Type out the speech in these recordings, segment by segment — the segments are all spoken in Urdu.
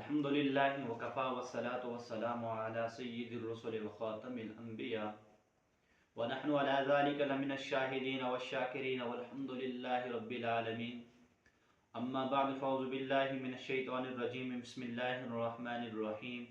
الحمد لله وكفى والصلاة والسلام على سيد الرسل وخاتم الأنبياء ونحن على ذلك لمن الشاهدين والشاكرين والحمد لله رب العالمين. أما بعد فأعوذ بالله من الشيطان الرجيم. بسم الله الرحمن الرحيم.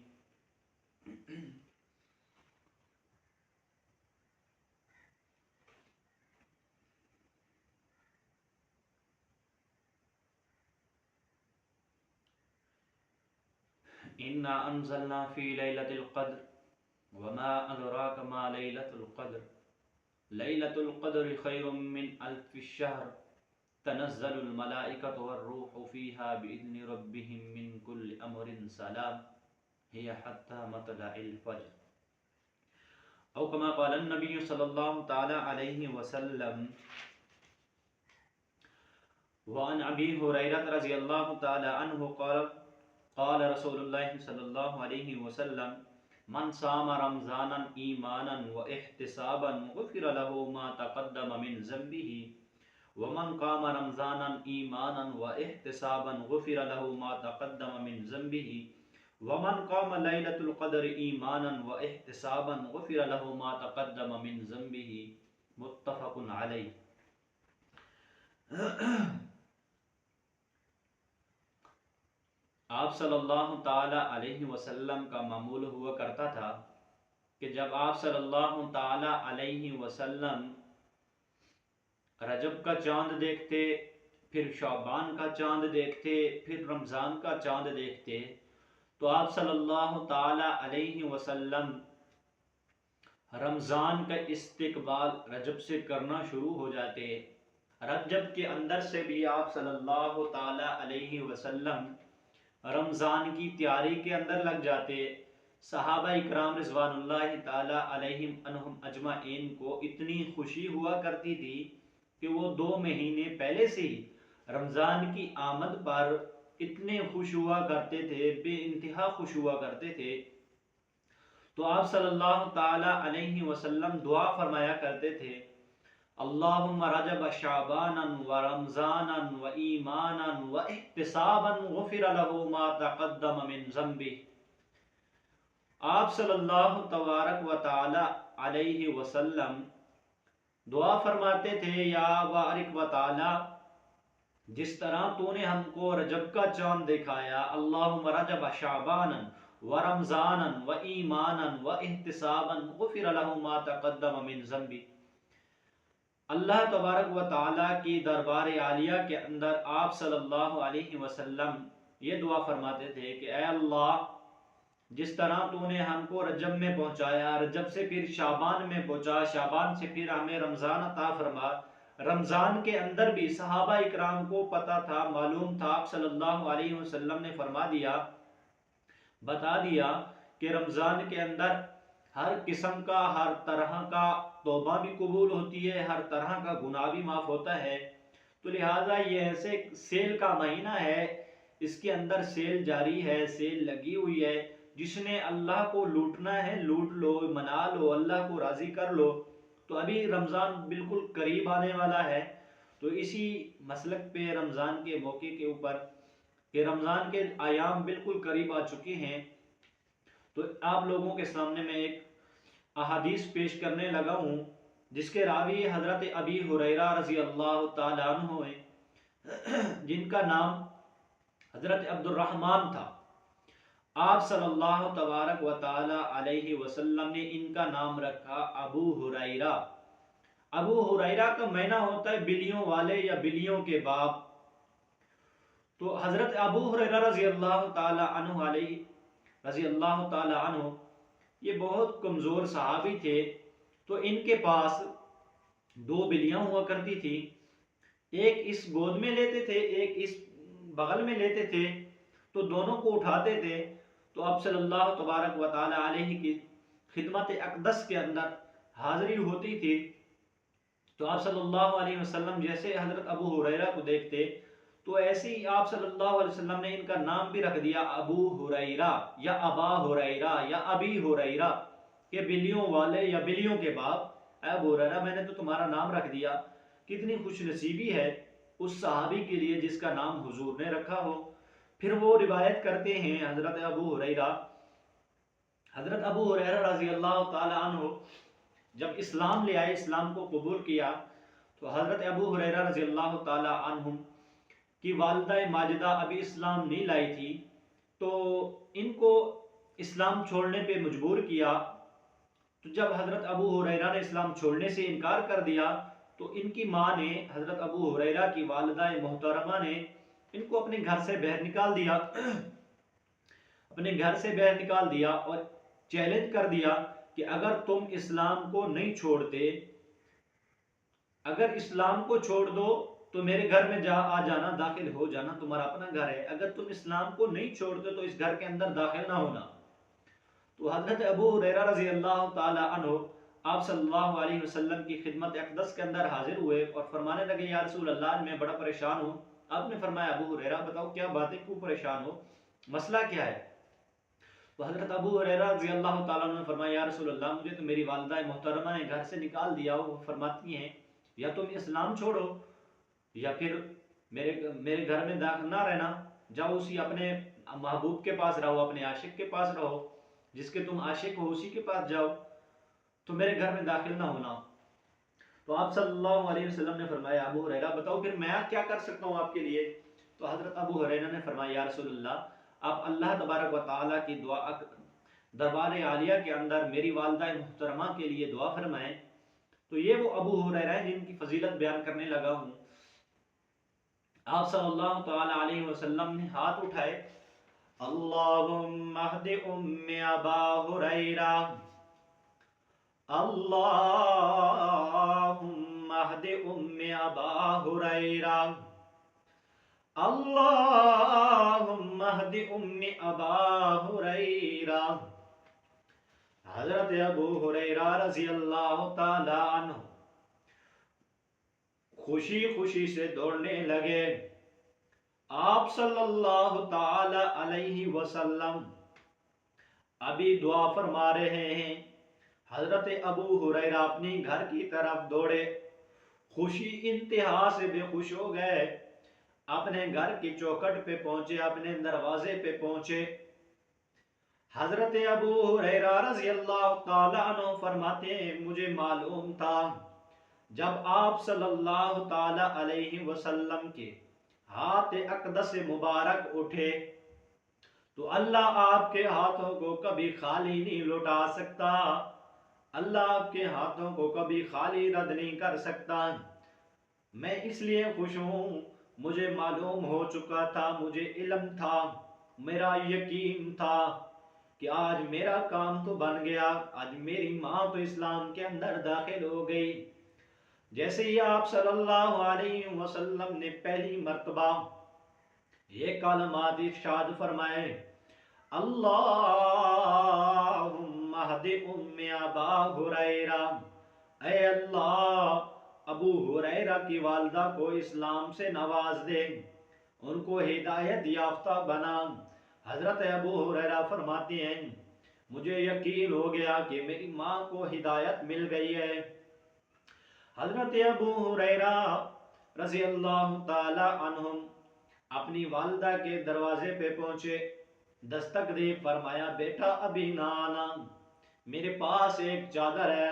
إنا أنزلنا في ليلة القدر وما أدراك ما ليلة القدر ليلة القدر خير من ألف الشهر تنزل الملائكة والروح فيها بإذن ربهم من كل أمر سلام هي حتى مطلع الفجر أو كما قال النبي صلى الله تعالى عليه وسلم. وعن أبي هريرة رضي الله تعالى عنه قال رسول الله صلى الله عليه وسلم من صام رمضانا ایمانا واحتسابا غفر له ما تقدم من ذنبه ومن قام رمضانا ایمانا واحتسابا غفر له ما تقدم من ذنبه ومن قام ليلة القدر ایمانا واحتسابا غفر له ما تقدم من ذنبه. متفق علیہ. آپ صلی اللہ تعالی علیہ وسلم کا معمول ہوا کرتا تھا کہ جب آپ صلی اللہ تعالی علیہ وسلم رجب کا چاند دیکھتے، پھر شعبان کا چاند دیکھتے، پھر رمضان کا چاند دیکھتے، تو آپ صلی اللہ تعالی علیہ وسلم رمضان کا استقبال رجب سے کرنا شروع ہو جاتے. رجب کے اندر سے بھی آپ صلی اللہ تعالی علیہ وسلم رمضان کی تیاری کے اندر لگ جاتے. صحابہ اکرام رضوان اللہ تعالی علیہم عنہم اجمعین کو اتنی خوشی ہوا کرتی تھی کہ وہ 2 مہینے پہلے سے ہی رمضان کی آمد پر اتنے خوش ہوا کرتے تھے، بے انتہا خوش ہوا کرتے تھے. تو آپ صلی اللہ تعالی علیہ وسلم دعا فرمایا کرتے تھے، اللہم رجب شعبانا و رمضانا و ایمانا و احتسابا غفر له ما تقدم من ذنبه. آپ صلی اللہ تبارک و تعالی علیہ وسلم دعا فرماتے تھے، یا بارک و تعالی جس طرح تو نے ہم کو رجب کا چاند دکھایا، اللہم رجب شعبانا و رمضانا و ایمانا و احتسابا غفر له ما تقدم من ذنبه. اللہ تبارک و تعالیٰ کی دربار عالیہ کے اندر آپ صلی اللہ علیہ وسلم یہ دعا فرماتے تھے کہ اے اللہ جس طرح تو نے ہم کو رجب میں پہنچایا، رجب سے پھر شعبان میں پہنچا، شعبان سے پھر ہمیں رمضان عطا فرما. رمضان کے اندر بھی صحابہ اکرام کو پتہ تھا، معلوم تھا، آپ صلی اللہ علیہ وسلم نے فرما دیا، بتا دیا کہ رمضان کے اندر ہر قسم کا، ہر طرح کا توبہ بھی قبول ہوتی ہے، ہر طرح کا گناہ بھی معاف ہوتا ہے. تو لہٰذا یہ ایسے سیل کا مہینہ ہے، اس کے اندر سیل جاری ہے، سیل لگی ہوئی ہے. جس نے اللہ کو لوٹنا ہے لوٹ لو، منا لو، اللہ کو راضی کر لو. تو ابھی رمضان بالکل قریب آنے والا ہے. تو اسی مسلک پہ رمضان کے موقع کے اوپر کہ رمضان کے ایام بالکل قریب آ چکے ہیں، تو آپ لوگوں کے سامنے میں ایک احادیث پیش کرنے لگا ہوں جس کے راوی حضرت ابی ہریرہ رضی اللہ تعالیٰ عنہ ہیں، جن کا نام حضرت عبد الرحمن تھا. آپ صلی اللہ تبارک و تعالی علیہ وسلم نے ان کا نام رکھا ابو ہریرہ. ابو ہریرہ کا معنی ہوتا ہے بلیوں والے یا بلیوں کے باپ. تو حضرت ابو ہریرہ رضی اللہ تعالی عنہ یہ بہت کمزور صحابی تھے. تو ان کے پاس 2 بلیاں ہوا کرتی تھی، ایک اس گود میں لیتے تھے، ایک اس بغل میں لیتے تھے. تو دونوں کو اٹھاتے تھے. تو آپ صلی اللہ تبارک و تعالی علیہ کی خدمت اقدس کے اندر حاضری ہوتی تھی. تو آپ صلی اللہ علیہ وسلم جیسے حضرت ابو ہریرہ کو دیکھتے تو ایسے ہی آپ صلی اللہ علیہ وسلم نے ان کا نام بھی رکھ دیا ابو ہریرہ یا ابا ہریرہ یا ابی ہریرہ، کہ بلیوں والے یا بلیوں کے باپ. اے ابو ہریرہ میں نے تو تمہارا نام رکھ دیا. کتنی خوش نصیبی ہے اس صحابی کے لیے جس کا نام حضور نے رکھا ہو. پھر وہ روایت کرتے ہیں حضرت ابو ہریرہ رضی اللہ تعالی عنہ جب اسلام لے آئے، اسلام کو قبول کیا، تو حضرت ابو ہریرہ رضی اللہ تعالی عنہ کی والدہ ماجدہ ابھی اسلام نہیں لائی تھی، تو ان کو اسلام چھوڑنے پہ مجبور کیا۔ تو جب حضرت ابو ہریرہ نے اسلام چھوڑنے سے انکار کر دیا تو ان کی ماں نے، حضرت ابو ہریرہ کی والدہ محترمہ نے ان کو اپنے گھر سے باہر نکال دیا اور چیلنج کر دیا کہ اگر تم اسلام کو نہیں چھوڑتے، اگر اسلام کو چھوڑ دو تو میرے گھر میں آ جانا، داخل ہو جانا، تمہارا اپنا گھر ہے، اگر تم اسلام کو نہیں چھوڑتے تو اس گھر کے اندر داخل نہ ہونا۔ تو حضرت ابو ہریرہ رضی اللہ تعالی عنہ آپ صلی اللہ علیہ وسلم کی خدمت اقدس کے اندر حاضر ہوئے اور فرمانے لگے یا رسول اللہ میں بڑا پریشان ہوں۔ آپ نے فرمایا ابو ہریرہ بتاؤ کیا بات ہے، کیوں پریشان ہو، مسئلہ کیا ہے؟ تو حضرت ابو ہریرہ رضی اللہ تعالیٰ عنہ نے فرمایا یا رسول اللہ مجھے تو میری والدہ محترمہ نے گھر سے نکال دیا، وہ فرماتی ہیں یا تم اسلام چھوڑو یا پھر میرے گھر میں داخل نہ رہنا، جاؤ اسی اپنے محبوب کے پاس رہو، اپنے عاشق کے پاس رہو، جس کے تم عاشق ہو اسی کے پاس جاؤ، تو میرے گھر میں داخل نہ ہونا۔ تو آپ صلی اللہ علیہ وسلم نے فرمایا ابو ہریرہ بتاؤ پھر میں کیا کر سکتا ہوں آپ کے لیے؟ تو حضرت ابو ہریرہ نے فرمایا یا رسول اللہ آپ اللہ تبارک و تعالیٰ کی دعا دربار عالیہ کے اندر میری والدہ محترمہ کے لیے دعا فرمائیں۔ تو یہ وہ ابو ہریرہ ہیں جن کی فضیلت بیان کرنے لگا ہوں۔ آپ صلی اللہ تعالی علیہ وسلم نے ہاتھ اٹھائے، اللہم اہد ابا ہریرہ، اللہم اہد ابا ہریرہ، اللہم اہد ابا ہریرہ۔ حضرت ابو ہریرہ رضی اللہ تعالی عنہ خوشی خوشی سے دوڑنے لگے۔ آپ صلی اللہ تعالی علیہ وسلم ابھی دعا فرما رہے ہیں، حضرت ابو ہریرہ اپنی گھر کی طرف دوڑے، خوشی انتہا سے بے خوش ہو گئے، اپنے گھر کی چوکھٹ پہ پہنچے، اپنے دروازے پہ پہنچے۔ حضرت ابو ہریرہ رضی اللہ تعالی عنہ فرماتے ہیں مجھے معلوم تھا جب آپ صلی اللہ تعالی علیہ وسلم کے ہاتھ اقدس مبارک اٹھے تو اللہ آپ کے ہاتھوں کو کبھی خالی نہیں لوٹا سکتا، اللہ آپ کے ہاتھوں کو کبھی خالی رد نہیں کر سکتا۔ میں اس لیے خوش ہوں، مجھے معلوم ہو چکا تھا، مجھے علم تھا، میرا یقین تھا کہ آج میرا کام تو بن گیا، آج میری ماں تو اسلام کے اندر داخل ہو گئی۔ جیسے ہی آپ صلی اللہ علیہ وسلم نے پہلی مرتبہ یہ کلمات ارشاد فرمائے، اللہم اہد ابا ہریرہ، اے اللہ ابو ہریرہ کی والدہ کو اسلام سے نواز دے، ان کو ہدایت یافتہ بنا۔ حضرت ابو ہریرہ فرماتے ہیں مجھے یقین ہو گیا کہ میری ماں کو ہدایت مل گئی ہے۔ حضرت ابو ہریرہ رضی اللہ تعالی عنہم اپنی والدہ کے دروازے پہ پہنچے، دستک دی، فرمایا بیٹا ابھی نہ آنا، میرے پاس ایک چادر ہے،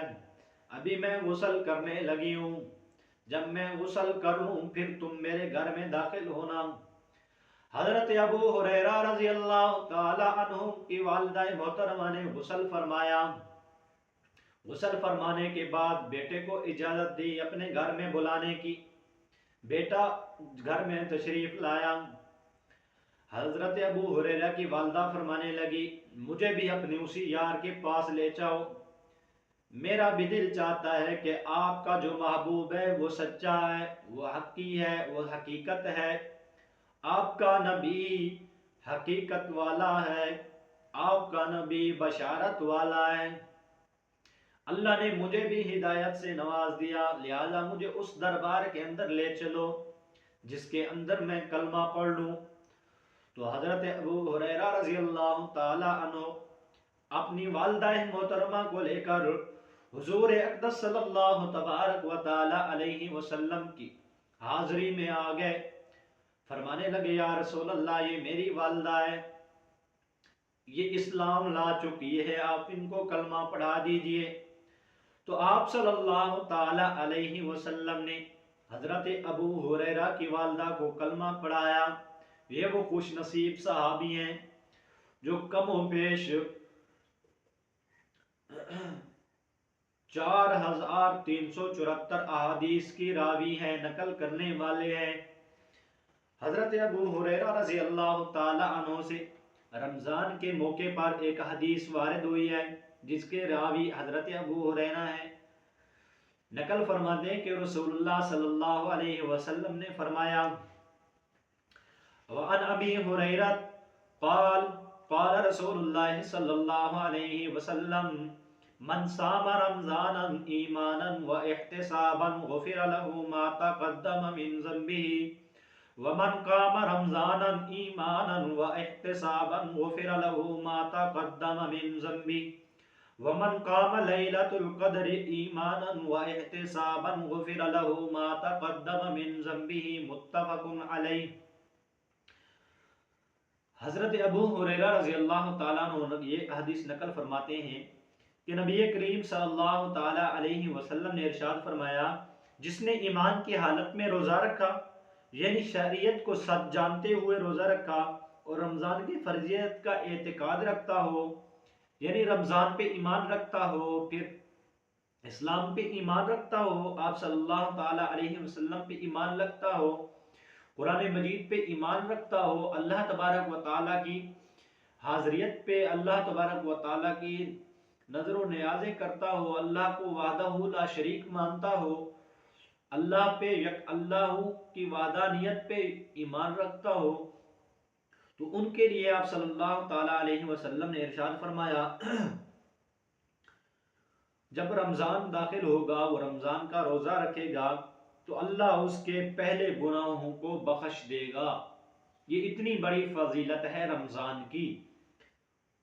ابھی میں غسل کرنے لگی ہوں، جب میں غسل کروں پھر تم میرے گھر میں داخل ہونا۔ حضرت ابو ہریرہ رضی اللہ تعالی عنہ کی والدہ محترمہ نے غسل فرمایا، غسل فرمانے کے بعد بیٹے کو اجازت دی اپنے گھر میں بلانے کی، بیٹا گھر میں تشریف لایا۔ حضرت ابو ہریرہ کی والدہ فرمانے لگی مجھے بھی اپنے اسی یار کے پاس لے جاؤ، میرا بھی دل چاہتا ہے کہ آپ کا جو محبوب ہے وہ سچا ہے، وہ حقی ہے، وہ حقیقت ہے، آپ کا نبی حقیقت والا ہے، آپ کا نبی بشارت والا ہے، اللہ نے مجھے بھی ہدایت سے نواز دیا، لہذا مجھے اس دربار کے اندر لے چلو جس کے اندر میں کلمہ پڑھ لوں۔ تو حضرت ابو ہریرہ رضی اللہ تعالی عنہ اپنی والدہ محترمہ کو لے کر حضور اقدس صلی اللہ تبارک و تعالی علیہ وسلم کی حاضری میں آ گئے۔ فرمانے لگے یا رسول اللہ یہ میری والدہ ہے، یہ اسلام لا چکی ہے، آپ ان کو کلمہ پڑھا دیجئے۔ تو آپ صلی اللہ تعالی علیہ وسلم نے حضرت ابو ہریرہ کی والدہ کو کلمہ پڑھایا۔ یہ وہ خوش نصیب صحابی ہیں جو کم و بیش 4374 احادیث کی راوی ہیں، نقل کرنے والے ہیں۔ حضرت ابو ہریرہ رضی اللہ تعالی عنہ سے رمضان کے موقع پر ایک حدیث وارد ہوئی ہے جس کے راوی حضرت ابو ہریرہ ہیں۔ نقل فرماتے ہیں کہ رسول اللہ صلی اللہ علیہ وسلم نے فرمایا وعن ابی ہریرہ قال قال رسول اللہ صلی اللہ علیہ وسلم من صام رمضانا ایمانا واحتسابا غفر له ما تقدم من ذنبه ومن قام رمضانا ایمانا واحتسابا غفر له ما تقدم من ذنبه ومن قام لیلۃ القدر ایمانا واحتسابا غفر له ما تقدم من ذنبه متفق علیہ۔ حضرت ابو ہریرہ رضی اللہ تعالیٰ عنہ یہ حدیث نقل فرماتے ہیں کہ نبی کریم صلی اللہ تعالیٰ علیہ وسلم نے ارشاد فرمایا جس نے ایمان کی حالت میں روزہ رکھا، یعنی شریعت کو سچ جانتے ہوئے روزہ رکھا اور رمضان کی فرضیت کا اعتقاد رکھتا ہو، یعنی رمضان پہ ایمان رکھتا ہو، پھر اسلام پہ ایمان رکھتا ہو، آپ صلی اللہ تعالیٰ علیہ وسلم پہ ایمان رکھتا ہو، قرآن مجید پہ ایمان رکھتا ہو، اللہ تبارک و تعالیٰ کی حاضریت پہ اللہ تبارک و تعالیٰ کی نظر و نیازیں کرتا ہو، اللہ کو وحدہ لا شریک مانتا ہو، اللہ پہ یک اللہ کی وحدانیت پہ ایمان رکھتا ہو، تو ان کے لیے آپ صلی اللہ تعالیٰ علیہ وسلم نے ارشاد فرمایا جب رمضان داخل ہوگا، وہ رمضان کا روزہ رکھے گا تو اللہ اس کے پہلے گناہوں کو بخش دے گا۔ یہ اتنی بڑی فضیلت ہے رمضان کی،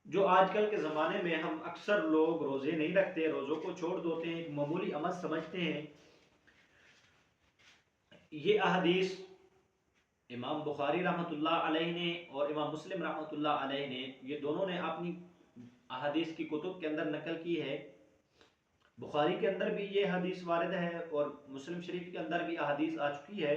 جو آج کل کے زمانے میں ہم اکثر لوگ روزے نہیں رکھتے، روزوں کو چھوڑ دیتے ہیں، ایک معمولی عمل سمجھتے ہیں۔ یہ احادیث امام بخاری رحمۃ اللہ علیہ نے اور امام مسلم رحمۃ اللہ علیہ نے یہ دونوں نے اپنی احادیث کی کتب کے اندر نقل کی ہے۔ بخاری کے اندر بھی یہ حدیث وارد ہے اور مسلم شریف کے اندر بھی احادیث آ چکی ہے۔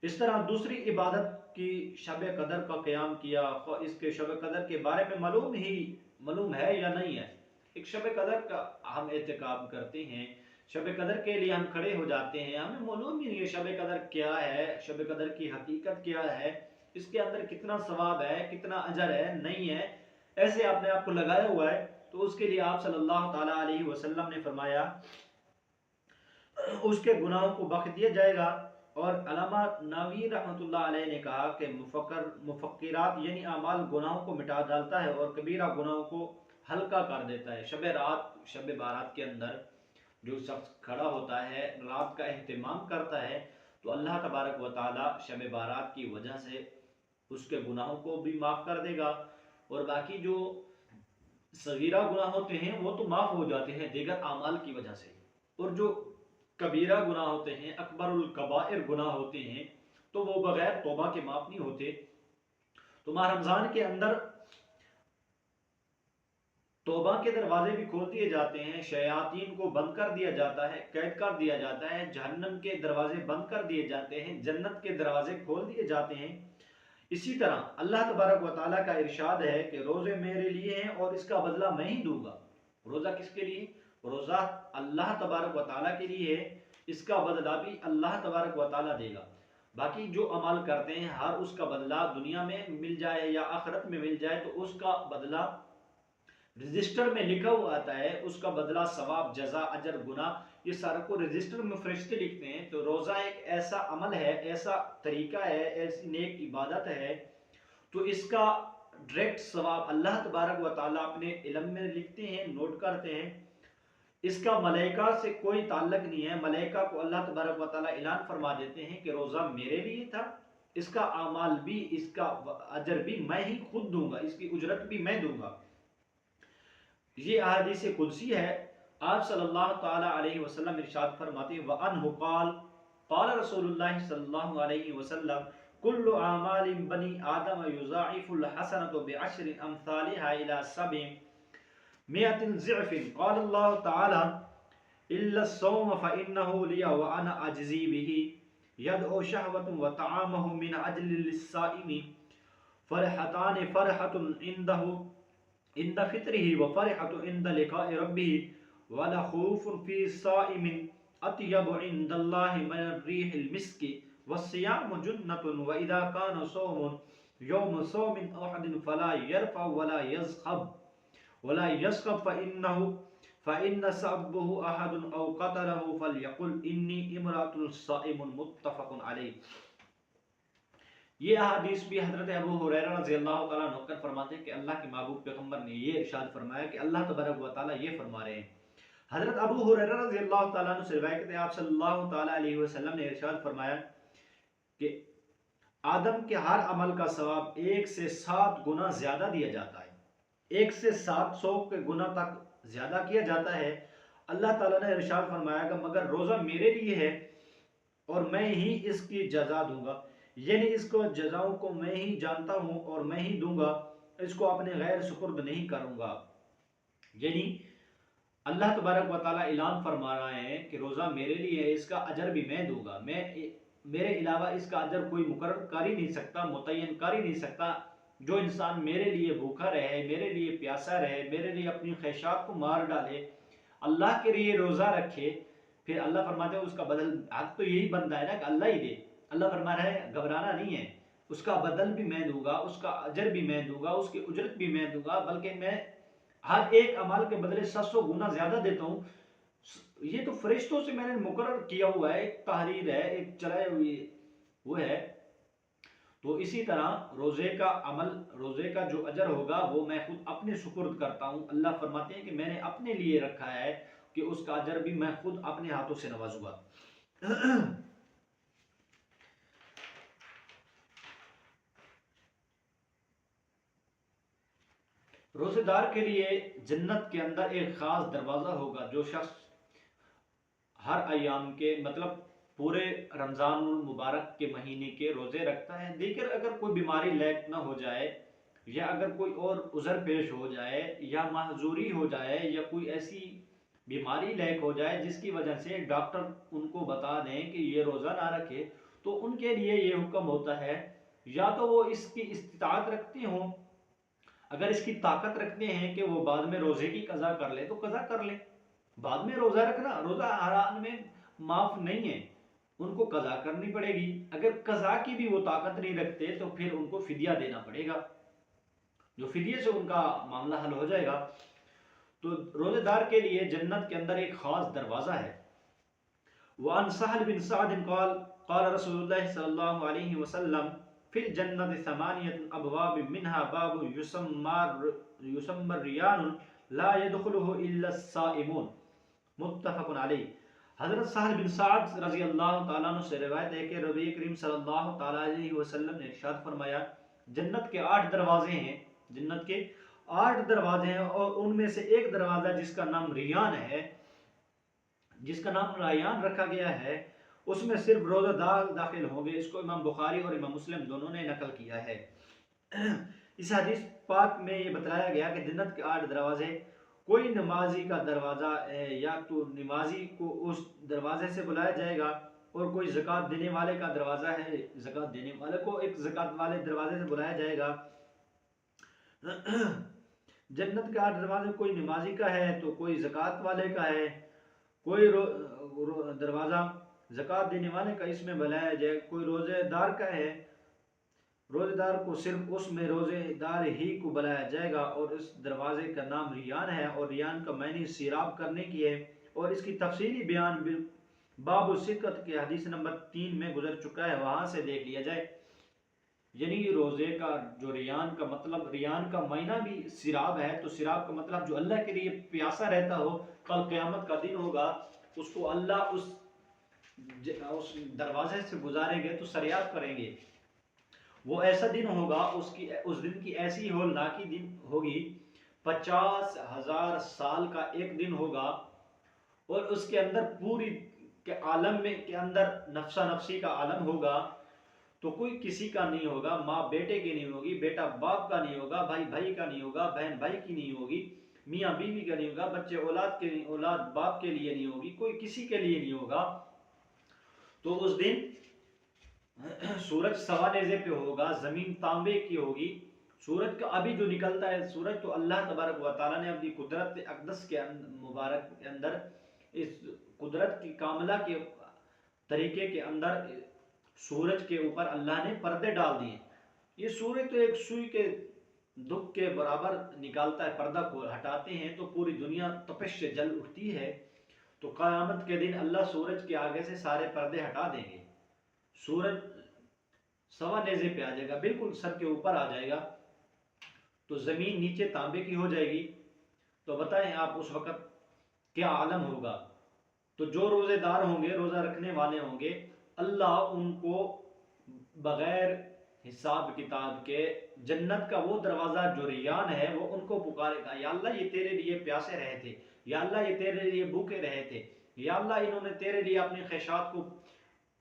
اس طرح دوسری عبادت کی شب قدر کا قیام کیا، اس کے شب قدر کے بارے میں معلوم ہے یا نہیں ہے۔ ایک شب قدر کا ہم اعتکاف کرتے ہیں، شب قدر کے لیے ہم کھڑے ہو جاتے ہیں، ہمیں معلوم ہی نہیں ہے شب قدر کیا ہے، شب قدر کی حقیقت کیا ہے، اس کے اندر کتنا ثواب ہے، کتنا اجر ہے، نہیں ہے، ایسے آپ نے آپ کو لگایا ہوا ہے۔ تو اس کے لیے آپ صلی اللہ تعالیٰ علیہ وسلم نے فرمایا اس کے گناہوں کو بخش دیا جائے گا۔ اور علامہ نووی رحمۃ اللہ علیہ نے کہا کہ مفکرات یعنی اعمال گناہوں کو مٹا ڈالتا ہے اور کبیرہ گناہوں کو ہلکا کر دیتا ہے۔ شب بارات کے اندر جو شخص کھڑا ہوتا ہے، رات کا اہتمام کرتا ہے، تو اللہ تبارک و تعالی شب بارات کی وجہ سے اس کے گناہوں کو بھی معاف کر دے گا، اور باقی جو صغیرہ گناہ ہوتے ہیں وہ تو معاف ہو جاتے ہیں دیگر اعمال کی وجہ سے، اور جو کبیرہ گناہ ہوتے ہیں، اکبر الکبائر گناہ ہوتے ہیں، تو وہ بغیر توبہ کے معاف نہیں ہوتے۔ تو ماہ رمضان کے اندر توبہ کے دروازے بھی کھول دیے جاتے ہیں، شیاطین کو بند کر دیا جاتا ہے، قید کر دیا جاتا ہے، جہنم کے دروازے بند کر دیے جاتے ہیں، جنت کے دروازے کھول دیے جاتے ہیں۔ اسی طرح اللہ تبارک و تعالیٰ کا ارشاد ہے کہ روزے میرے لیے ہیں اور اس کا بدلہ میں ہی دوں گا۔ روزہ کس کے لیے؟ روزہ اللہ تبارک و تعالیٰ کے لیے ہے، اس کا بدلہ بھی اللہ تبارک و تعالیٰ دے گا۔ باقی جو عمل کرتے ہیں ہر اس کا بدلہ دنیا میں مل جائے یا آخرت میں مل جائے تو اس کا بدلہ رجسٹر میں لکھا ہوا آتا ہے، اس کا بدلہ ثواب، جزا، اجر، گناہ، یہ سارا کو رجسٹر میں فرشتے لکھتے ہیں۔ تو روزہ ایک ایسا عمل ہے، ایسا طریقہ ہے، ایسی نیک عبادت ہے، تو اس کا ڈائریکٹ ثواب اللہ تبارک و تعالیٰ اپنے علم میں لکھتے ہیں، نوٹ کرتے ہیں۔ اس کا ملائکہ سے کوئی تعلق نہیں ہے، ملائکہ کو اللہ تبارک و تعالیٰ اعلان فرما دیتے ہیں کہ روزہ میرے لیے تھا، اس کا اعمال بھی، اس کا اجر بھی میں ہی خود دوں گا، اس کی اجرت بھی میں دوں گا۔ یہ احادیث قدسی ہے۔ آپ صلی اللہ تعالیٰ علیہ وسلم ارشاد فرماتے ہیں وَأَنْهُ قَالَ قال رسول اللہ صلی اللہ علیہ وسلم کل اعمال بنی آدم یضاعف الحسنة بعشر امثالها الى 700 ضعف قال اللہ تعالی الا الصوم فانه لي وانا اجزي به يدعو شهوة وطعامه من اجل للصائم فرحتان فرحة عنده عند فطره وفرحة عند لقاء ربه ولخوف في الصائم اطيب عند الله من الريح المسك والصيام جنة واذا كان صوم يوم صوم احد فلا يرفع ولا يسخب فإن سبه احد او قتله فليقل اني امرأة صائم متفق علیہ۔ یہ احادیث بھی حضرت ابو ہریرہ رضی اللہ تعالیٰ عنہ نقل فرماتے ہیں کہ اللہ کے محبوب پیغمبر نے یہ ارشاد فرمایا کہ اللہ تبارک و تعالیٰ یہ فرما رہے ہیں۔ حضرت ابو ہریرہ رضی اللہ تعالیٰ عنہ سے روایت ہے آپ صلی اللہ تعالیٰ علیہ وسلم نے ارشاد فرمایا کہ آدم کے ہر عمل کا ثواب 1 سے 7 گنا زیادہ دیا جاتا ہے، 1 سے 700 کے گنا تک زیادہ کیا جاتا ہے۔ اللہ تعالیٰ نے ارشاد فرمایا کہ مگر روزہ میرے لیے ہے اور میں ہی اس کی جزا دوں گا، یعنی اس کو جزاؤں کو میں ہی جانتا ہوں اور میں ہی دوں گا، اس کو اپنے غیر سپرد نہیں کروں گا۔ یعنی اللہ تبارک و تعالیٰ اعلان فرما رہے ہیں کہ روزہ میرے لیے ہے، اس کا اجر بھی میں دوں گا، میرے علاوہ اس کا اجر کوئی مقرر کر ہی نہیں سکتا، متعین کر ہی نہیں سکتا۔ جو انسان میرے لیے بھوکا رہے، میرے لیے پیاسا رہے، میرے لیے اپنی خواہشات کو مار ڈالے، اللہ کے لیے روزہ رکھے، پھر اللہ فرماتے ہیں اس کا بدل، حق تو یہی بنتا ہے نا کہ اللہ ہی دے۔ اللہ فرما رہا ہے گھبرانا نہیں ہے، اس کا بدل بھی میں دوں گا، اس کا اجر بھی میں دوں گا، اس کی اجرت بھی میں دوں گا، بلکہ میں ہر ایک عمل کے بدلے 700 گنا زیادہ دیتا ہوں۔ یہ تو فرشتوں سے میں نے مقرر کیا ہوا ہے، ایک تحریر ہے، ایک چلائے ہوئی وہ ہے۔ تو اسی طرح روزے کا عمل، روزے کا جو اجر ہوگا وہ میں خود اپنے سپرد کرتا ہوں۔ اللہ فرماتے ہیں کہ میں نے اپنے لیے رکھا ہے کہ اس کا اجر بھی میں خود اپنے ہاتھوں سے نوازوں گا۔ روزے دار کے لیے جنت کے اندر ایک خاص دروازہ ہوگا۔ جو شخص ہر ایام کے مطلب پورے رمضان المبارک کے مہینے کے روزے رکھتا ہے، دیکھر اگر کوئی بیماری لاحق نہ ہو جائے یا اگر کوئی اور عذر پیش ہو جائے یا معذوری ہو جائے یا کوئی ایسی بیماری لاحق ہو جائے جس کی وجہ سے ڈاکٹر ان کو بتا دیں کہ یہ روزہ نہ رکھے، تو ان کے لیے یہ حکم ہوتا ہے یا تو وہ اس کی استطاعت رکھتے ہوں، اگر اس کی طاقت رکھتے ہیں کہ وہ بعد میں روزے کی قضا کر لے تو قضا کر لے۔ بعد میں روزہ رکھنا، روزہ ہر آن میں معاف نہیں ہے، ان کو قضا کرنی پڑے گی۔ اگر قضا کی بھی وہ طاقت نہیں رکھتے تو پھر ان کو فدیہ دینا پڑے گا، جو فدیے سے ان کا معاملہ حل ہو جائے گا۔ تو روزے دار کے لیے جنت کے اندر ایک خاص دروازہ ہے۔ وعن سہل بن سعد قال قال رسول اللہ صلی اللہ علیہ وسلم فی الجنت 8 ابواب منها باب یسمى الریان لا يدخله الا الصائمون متفق علیہ۔ حضرت سہل بن سعد رضی اللہ تعالیٰ عنہ سے روایت ہے کہ نبی کریم صلی اللہ تعالیٰ علیہ وسلم نے ارشاد فرمایا جنت کے 8 دروازے ہیں، جنت کے 8 دروازے ہیں، اور ان میں سے ایک دروازہ جس کا نام ریان ہے، جس کا نام ریان رکھا گیا ہے، اس میں صرف روزہ دار داخل ہوں گے۔ اس کو امام بخاری اور امام مسلم دونوں نے نقل کیا ہے۔ اس حدیث پاک میں یہ بتایا گیا کہ جنت کے 8 دروازے، کوئی نمازی کا دروازہ یا تو نمازی کو اس دروازے سے بلایا جائے گا، اور کوئی زکوٰۃ دینے والے کا دروازہ ہے، زکوٰۃ دینے والے کو ایک زکوٰۃ والے دروازے سے بلایا جائے گا۔ جنت کے 8 دروازے، کوئی نمازی کا ہے تو کوئی زکوٰۃ والے کا ہے، کوئی دروازہ زکوٰۃ دینے والے کا اس میں بلایا جائے، کوئی روزے دار کا ہے، روزے دار کو صرف اس میں روزے دار ہی کو بلایا جائے گا، اور اس دروازے کا نام ریان ہے، اور ریان کا معنی سیراب کرنے کی ہے، اور اس کی تفصیلی بیان باب السکت کے حدیث نمبر 3 میں گزر چکا ہے، وہاں سے دیکھ لیا جائے۔ یعنی روزے کا جو ریان کا مطلب، ریان کا معنی بھی سیراب ہے، تو سیراب کا مطلب جو اللہ کے لیے پیاسا رہتا ہو، کل قیامت کا دن ہوگا، اس کو اللہ اس دروازے سے گزاریں گے تو سریاب کریں گے۔ وہ ایسا دن ہوگا، اس دن کی ایسی ہولناکی دن ہوگی، 50,000 سال کا ایک دن ہوگا، اور اس کے اندر پوری کہ عالم میں کے اندر نفسا نفسی کا عالم ہوگا تو کوئی کسی کا نہیں ہوگا، ماں بیٹے کی نہیں ہوگی، بیٹا باپ کا نہیں ہوگا، بھائی بھائی کا نہیں ہوگا، بہن بھائی کی نہیں ہوگی، میاں بیوی کا نہیں ہوگا، بچے اولاد کے نہیں، اولاد باپ کے لیے نہیں ہوگی، کوئی کسی کے لیے نہیں ہوگا۔ تو اس دن سورج سوا نیزے پہ ہوگا، زمین تانبے کی ہوگی۔ سورج کا ابھی جو نکلتا ہے سورج تو اللہ تبارک و تعالیٰ نے اپنی قدرت اقدس کے مبارک کے اندر، اس قدرت کی کاملہ کے طریقے کے اندر سورج کے اوپر اللہ نے پردے ڈال دیے۔ یہ سورج تو ایک سوئی کے دکھ کے برابر نکالتا ہے، پردہ کو ہٹاتے ہیں تو پوری دنیا تپش سے جل اٹھتی ہے۔ تو قیامت کے دن اللہ سورج کے آگے سے سارے پردے ہٹا دیں گے، سورج سوا نیزے پہ آ جائے گا، بالکل سر کے اوپر آ جائے گا، تو زمین نیچے تانبے کی ہو جائے گی۔ تو بتائیں آپ اس وقت کیا عالم ہوگا۔ تو جو روزے دار ہوں گے، روزہ رکھنے والے ہوں گے، اللہ ان کو بغیر حساب کتاب کے جنت کا وہ دروازہ جو ریان ہے وہ ان کو پکارے گا، یا اللہ یہ تیرے لیے پیاسے رہے تھے، یا اللہ یہ تیرے لیے بھوکے رہے تھے، یا اللہ انہوں نے تیرے لیے اپنی خواہشات کو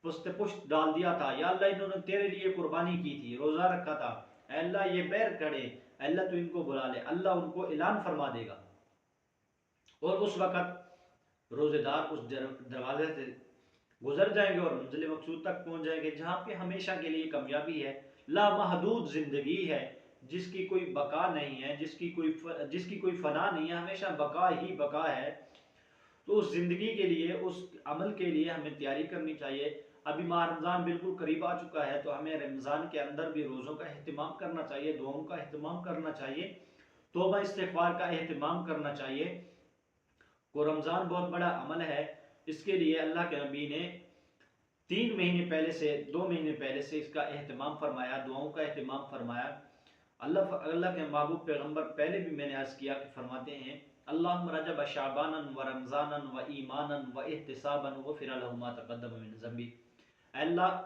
پشت پشت ڈال دیا تھا، یا اللہ انہوں نے تیرے لیے قربانی کی تھی، روزہ رکھا تھا، اے اللہ یہ بیر کھڑے، اے اللہ تو ان کو بلا لے۔ اللہ ان کو اعلان فرما دے گا، اور اس وقت روزے دار اس دروازے سے گزر جائیں گے اور منزل مقصود تک پہنچ جائیں گے، جہاں پہ ہمیشہ کے لیے کامیابی ہے، لامحدود زندگی ہے، جس کی کوئی بقا نہیں ہے، جس کی کوئی فنا نہیں ہے، ہمیشہ بقا ہی بقا ہے۔ تو اس زندگی کے لیے، اس عمل کے لیے ہمیں تیاری کرنی چاہیے۔ ابھی ماہ رمضان بالکل قریب آ چکا ہے، تو ہمیں رمضان کے اندر بھی روزوں کا اہتمام کرنا چاہیے، دعاؤں کا اہتمام کرنا چاہیے، توبہ استغفار کا اہتمام کرنا چاہیے۔ کو رمضان بہت بڑا عمل ہے، اس کے لیے اللہ کے نبی نے 3 مہینے پہلے سے، 2 مہینے پہلے سے اس کا اہتمام فرمایا، دعاؤں کا اہتمام فرمایا۔ اللہ کے محبوب پیغمبر پہلے بھی میں نے عرض کیا کہ فرماتے ہیں اللہم رجب شعبانا و رمضانا و ایمانا و احتسابا غفر له ما تقدم من ذنبی۔ اے اللہ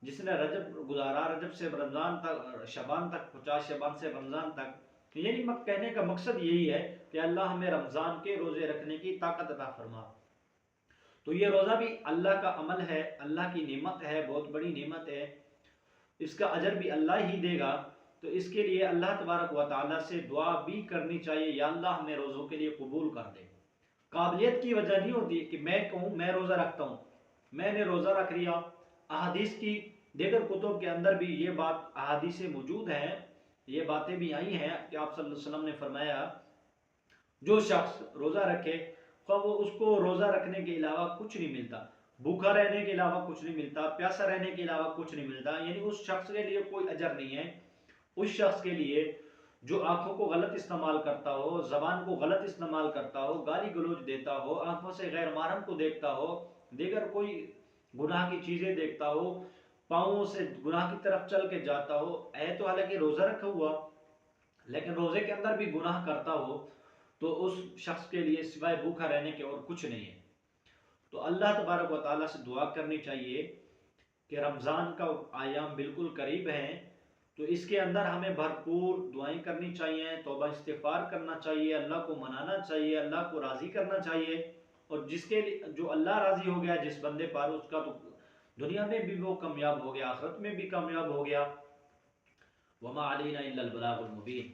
جس نے رجب گزارا، رجب سے رمضان تک، شعبان تک، 50 شعبان سے رمضان تک، یعنی کہنے کا مقصد یہی ہے کہ اللہ ہمیں رمضان کے روزے رکھنے کی طاقت عطا فرما۔ تو یہ روزہ بھی اللہ کا عمل ہے، اللہ کی نعمت ہے، بہت بڑی نعمت ہے، اس کا اجر بھی اللہ ہی دے گا۔ تو اس کے لیے اللہ تبارک و تعالیٰ سے دعا بھی کرنی چاہیے، یا اللہ ہمیں روزوں کے لیے قبول کر دے۔ قابلیت کی وجہ نہیں ہوتی کہ میں کہوں میں روزہ رکھتا ہوں، میں نے روزہ رکھ لیا۔ احادیث کی دیگر کتب کے اندر بھی یہ بات، احادیث موجود ہیں، یہ باتیں بھی آئی ہیں کہ آپ صلی اللہ علیہ وسلم نے فرمایا جو شخص روزہ رکھے، وہ اس کو روزہ رکھنے کے علاوہ کچھ نہیں ملتا، بھوکا رہنے کے علاوہ کچھ نہیں ملتا، پیاسا رہنے کے علاوہ کچھ نہیں ملتا، یعنی اس شخص کے لیے کوئی اجر نہیں ہے۔ اس شخص کے لیے جو آنکھوں کو غلط استعمال کرتا ہو، زبان کو غلط استعمال کرتا ہو، گالی گلوچ دیتا ہو، آنکھوں سے غیر محرم کو دیکھتا ہو، دیگر کوئی گناہ کی چیزیں دیکھتا ہو، پاؤں سے گناہ کی طرف چل کے جاتا ہو، تو حالانکہ روزہ رکھا ہوا لیکن روزے کے اندر بھی گناہ کرتا ہو، تو اس شخص کے لیے سوائے بھوکا رہنے کے اور کچھ نہیں ہے۔ تو اللہ تبارک و تعالیٰ سے دعا کرنی چاہیے کہ رمضان کا ایام بالکل قریب ہیں، تو اس کے اندر ہمیں بھرپور دعائیں کرنی چاہیے، توبہ استغفار کرنا چاہیے، اللہ کو منانا چاہیے، اللہ کو راضی کرنا چاہیے، اور جس کے لیے جو اللہ راضی ہو گیا جس بندے پر، اس کا تو دنیا میں بھی وہ کامیاب ہو گیا، آخرت میں بھی کامیاب ہو گیا۔ وما علینا الا البلاغ المبین۔